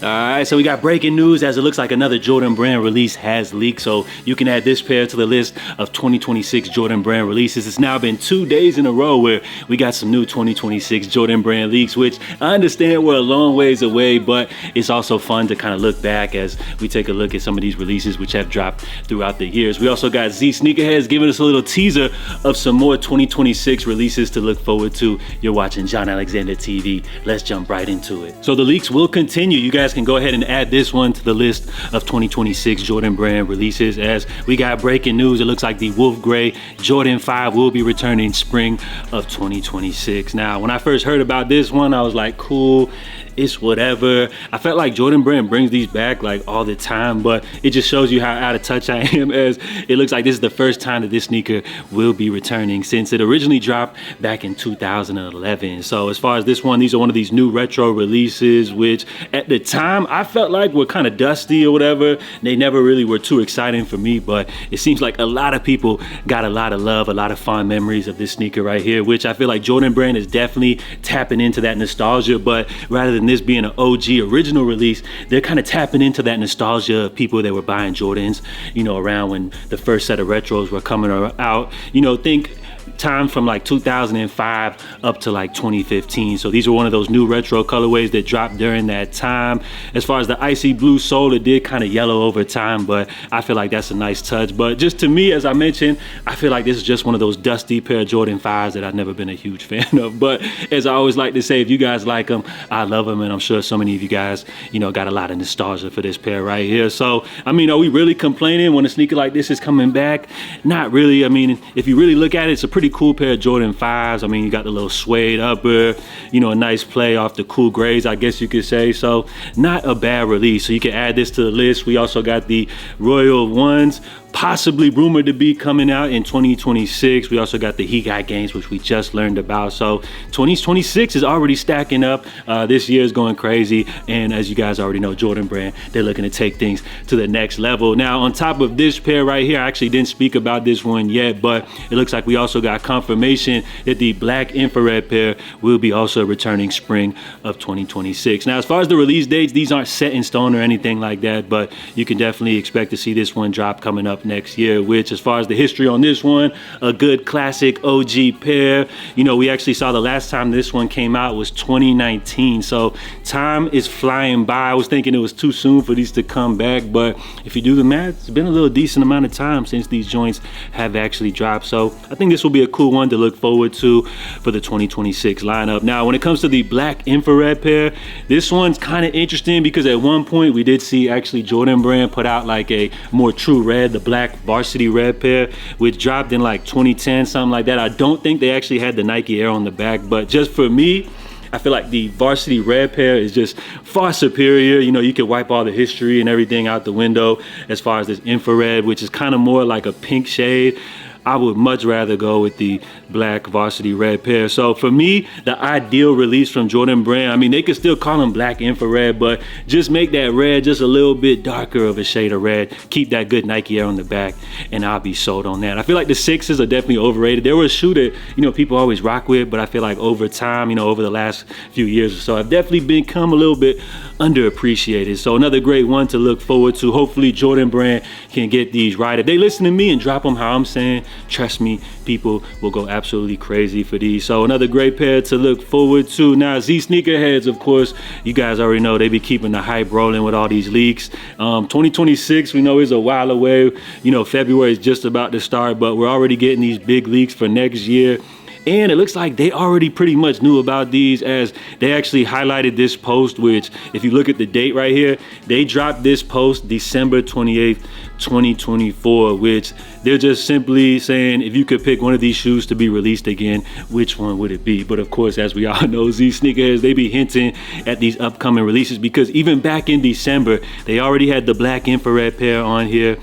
All right, so we got breaking news as it looks like another Jordan Brand release has leaked. So you can add this pair to the list of 2026 Jordan Brand releases. It's now been 2 days in a row where we got some new 2026 Jordan Brand leaks, which I understand we're a long ways away, but it's also fun to kind of look back as we take a look at some of these releases which have dropped throughout the years. We also got Z Sneakerheads giving us a little teaser of some more 2026 releases to look forward to. You're watching John Alexander TV. Let's jump right into it. So the leaks will continue. You guys can go ahead and add this one to the list of 2026 Jordan Brand releases as we got breaking news. It looks like the Wolf Gray Jordan 5 will be returning spring of 2026. Now, when I first heard about this one, I was like, cool, it's whatever. I felt like Jordan Brand brings these back like all the time, but it just shows you how out of touch I am, as it looks like this is the first time that this sneaker will be returning since it originally dropped back in 2011. So as far as this one, these are one of these new retro releases, which at the time I felt like were kind of dusty or whatever. They never really were too exciting for me, but it seems like a lot of people got a lot of love, a lot of fond memories of this sneaker right here, which I feel like Jordan Brand is definitely tapping into that nostalgia. But rather than this being an OG original release, they're kind of tapping into that nostalgia of people that were buying Jordans, you know, around when the first set of retros were coming out. You know, think time from like 2005 up to like 2015. So these are one of those new retro colorways that dropped during that time. As far as the icy blue sole, it did kind of yellow over time, but I feel like that's a nice touch. But just to me, as I mentioned, I feel like this is just one of those dusty pair of Jordan 5s that I've never been a huge fan of. But as I always like to say, if you guys like them, I love them, and I'm sure so many of you guys, you know, got a lot of nostalgia for this pair right here. So I mean, are we really complaining when a sneaker like this is coming back? Not really. I mean, if you really look at it, it's a pretty cool pair of Jordan 5s. I mean, you got the little suede upper, you know, a nice play off the cool grays, I guess you could say. So not a bad release. So you can add this to the list. We also got the Royal Ones, possibly rumored to be coming out in 2026. We also got the He Got Games, which we just learned about. So 2026 is already stacking up. This year is going crazy. And as you guys already know, Jordan Brand, they're looking to take things to the next level. Now, on top of this pair right here, I actually didn't speak about this one yet, but it looks like we also got confirmation that the black infrared pair will be also returning spring of 2026. Now, as far as the release dates, these aren't set in stone or anything like that, but you can definitely expect to see this one drop coming up next year, which, as far as the history on this one, a good classic OG pair. You know, we actually saw the last time this one came out was 2019. So time is flying by. I was thinking it was too soon for these to come back, but if you do the math, it's been a little decent amount of time since these joints have actually dropped. So I think this will be a cool one to look forward to for the 2026 lineup. Now, when it comes to the black infrared pair, this one's kind of interesting because at one point we did see actually Jordan Brand put out like a more true red, the black varsity red pair, which dropped in like 2010, something like that. I don't think they actually had the Nike Air on the back, but just for me, I feel like the varsity red pair is just far superior. You know, you can wipe all the history and everything out the window as far as this infrared, which is kind of more like a pink shade. I would much rather go with the black varsity red pair. So for me, the ideal release from Jordan Brand, I mean, they could still call them black infrared, but just make that red just a little bit darker of a shade of red. Keep that good Nike Air on the back, and I'll be sold on that. I feel like the 6s are definitely overrated. They were a shoe that, you know, people always rock with, but I feel like over time, you know, over the last few years or so, I've definitely become a little bit underappreciated. So another great one to look forward to. Hopefully Jordan Brand can get these right. If they listen to me and drop them how I'm saying, trust me, people will go absolutely crazy for these. So another great pair to look forward to. Now, Z Sneakerheads, of course, you guys already know they be keeping the hype rolling with all these leaks. 2026, we know, is a while away. You know, February is just about to start, but we're already getting these big leaks for next year. And it looks like they already pretty much knew about these, as they actually highlighted this post, which if you look at the date right here, they dropped this post December 28th, 2024, which they're just simply saying, if you could pick one of these shoes to be released again, which one would it be? But of course, as we all know, Z Sneakerheads, they be hinting at these upcoming releases, because even back in December, they already had the black infrared pair on here.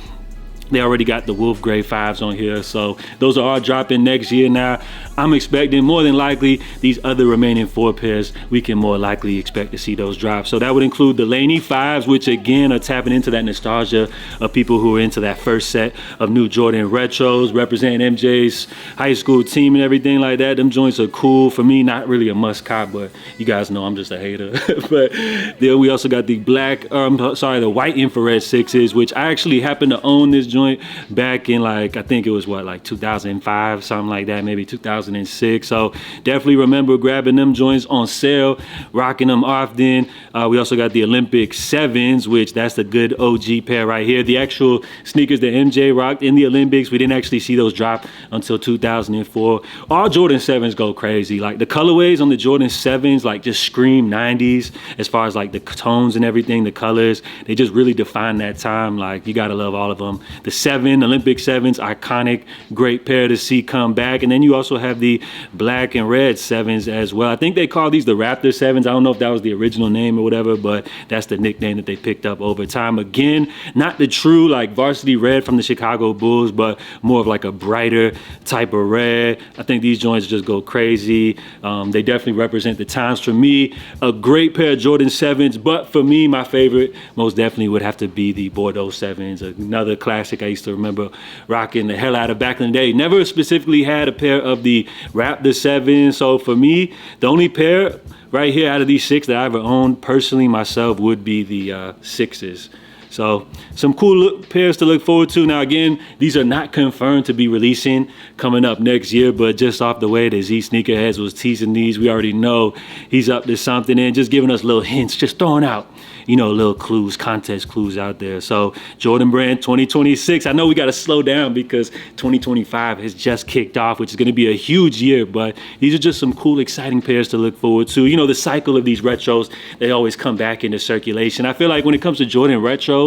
They already got the Wolf Gray 5s on here, so those are all dropping next year. Now, I'm expecting more than likely these other remaining 4 pairs, we can more likely expect to see those drop. So that would include the Laney 5s, which again are tapping into that nostalgia of people who are into that first set of new Jordan retros, representing MJ's high school team and everything like that. Them joints are cool. For me, not really a must cop, but you guys know I'm just a hater. But then we also got the the white infrared 6s, which I actually happen to own this joint back in I think it was like 2005, something like that, maybe 2006. So definitely remember grabbing them joints on sale, rocking them often. We also got the Olympic 7s, which that's the good OG pair right here. The actual sneakers that MJ rocked in the Olympics, we didn't actually see those drop until 2004. All Jordan 7s go crazy. Like the colorways on the Jordan 7s, like just scream 90s as far as like the tones and everything, the colors, they just really define that time. Like you gotta love all of them. The Olympic 7s, iconic, great pair to see come back. And then you also have the black and red 7s as well. I think they call these the Raptor 7s. I don't know if that was the original name or whatever, but that's the nickname that they picked up over time. Again, not the true like varsity red from the Chicago Bulls, but more of like a brighter type of red. I think these joints just go crazy. They definitely represent the times. For me, a great pair of Jordan 7s, but for me, my favorite most definitely would have to be the Bordeaux 7s, another classic I used to remember rocking the hell out of back in the day. Never specifically had a pair of the Raptor 7, so for me, the only pair right here out of these 6 that I ever owned personally myself would be the 6s. So some cool pairs to look forward to. Now again, these are not confirmed to be releasing coming up next year, but just off the way that Z Sneakerheads was teasing these, we already know he's up to something and just giving us little hints, just throwing out, you know, little clues, context clues out there. So Jordan Brand 2026, I know we got to slow down because 2025 has just kicked off, which is going to be a huge year, but these are just some cool, exciting pairs to look forward to. You know, the cycle of these retros, they always come back into circulation. I feel like when it comes to Jordan retros,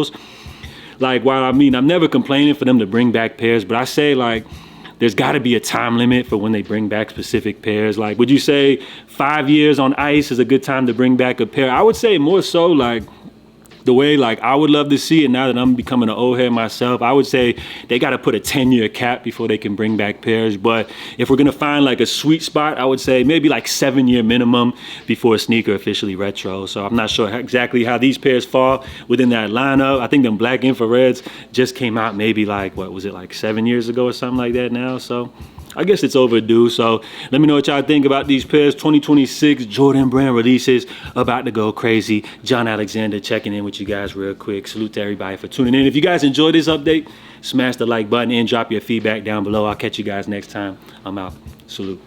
like, while I'm never complaining for them to bring back pairs, but I say like, there's got to be a time limit for when they bring back specific pairs. Like, would you say 5 years on ice is a good time to bring back a pair? I would say more so like the way like I would love to see it now that I'm becoming an old head myself. I would say they got to put a 10-year cap before they can bring back pairs. But if we're going to find like a sweet spot, I would say maybe like 7-year minimum before a sneaker officially retro. So I'm not sure exactly how these pairs fall within that lineup. I think them black infrareds just came out maybe like, what was it, like 7 years ago or something like that now. So I guess it's overdue. So let me know what y'all think about these pairs. 2026 Jordan Brand releases about to go crazy. John Alexander checking in with you guys real quick. Salute to everybody for tuning in. If you guys enjoyed this update, smash the like button and drop your feedback down below. I'll catch you guys next time. I'm out. Salute.